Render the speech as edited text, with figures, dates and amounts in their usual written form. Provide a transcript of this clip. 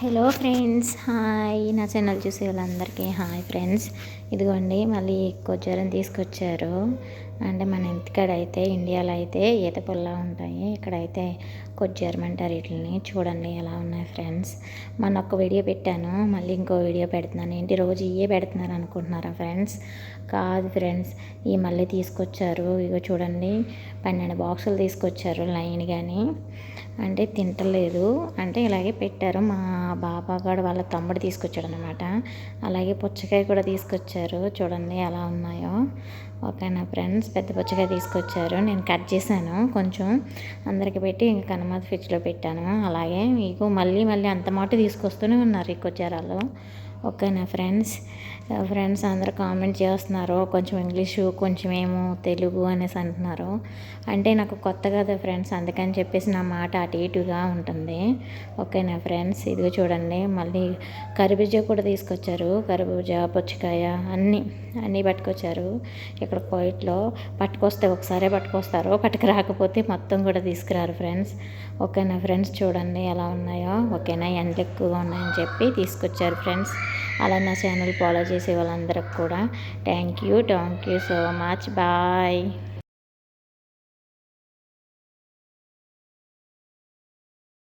Hello friends, hi. నా channel చూసే వాళ్ళందరికీ హాయ్ ఫ్రెండ్స్. ఇదిగోండి మళ్ళీ కొజ్జరం తీసుకొచ్చారు. అంటే మన ఇంటికాడ అయితే ఇండియాలో అయితే ఈత పుల్లా ఉంటాయి, ఇక్కడైతే కొజ్జరం అంటారు వీటిని. చూడండి ఎలా ఉన్నాయి ఫ్రెండ్స్. మొన్న ఒక వీడియో పెట్టాను, మళ్ళీ ఇంకో వీడియో పెడుతున్నాను. ఏంటి రోజు ఇవే పెడుతున్నారు అనుకుంటున్నారా ఫ్రెండ్స్? కాదు ఫ్రెండ్స్, ఈ మళ్ళీ తీసుకొచ్చారు. ఇగో చూడండి, 12 బాక్సులు తీసుకొచ్చారు లైన్. కానీ అంటే తింటలేదు, అంటే ఇలాగే పెట్టారు. మా బాబా కూడా వాళ్ళ తమ్ముడు తీసుకొచ్చాడు అనమాట. అలాగే పుచ్చకాయ కూడా తీసుకొచ్చారు, చూడండి ఎలా ఉన్నాయో. ఓకేనా ఫ్రెండ్స్, పెద్ద పుచ్చకాయ తీసుకొచ్చారు. నేను కట్ చేశాను కొంచెం, అందరికి పెట్టి ఇంకా కనుమతి ఫ్రిడ్జ్లో పెట్టాను. అలాగే మీకు మళ్ళీ మళ్ళీ అంత మాట తీసుకొస్తూనే ఉన్నారు ఈ కొజ్జరాలు. ఓకేనా ఫ్రెండ్స్. ఫ్రెండ్స్ అందరూ కామెంట్ చేస్తున్నారు, కొంచెం ఇంగ్లీషు కొంచెం ఏమో తెలుగు అనేసి అంటున్నారు. అంటే నాకు కొత్త కదా ఫ్రెండ్స్, అందుకని చెప్పేసి నా మాట అటు ఇటుగా ఉంటుంది. ఓకేనా ఫ్రెండ్స్. ఇదిగో చూడండి, మళ్ళీ కర్బూజా కూడా తీసుకొచ్చారు. కర్బూజా, పుచ్చకాయ అన్నీ పట్టుకొచ్చారు. ఇక్కడ కోయిట్లో పట్టుకొస్తే ఒకసారే పట్టుకొస్తారు, పట్టుకు రాకపోతే మొత్తం కూడా తీసుకురారు ఫ్రెండ్స్. ఓకేనా ఫ్రెండ్స్, చూడండి ఎలా ఉన్నాయో. ఓకేనా, ఎండలు ఎక్కువగా ఉన్నాయని చెప్పి తీసుకొచ్చారు ఫ్రెండ్స్. అలా నా ఛానల్ ఫాలో చేసే వాళ్ళందరికి కూడా thank you so much. Bye.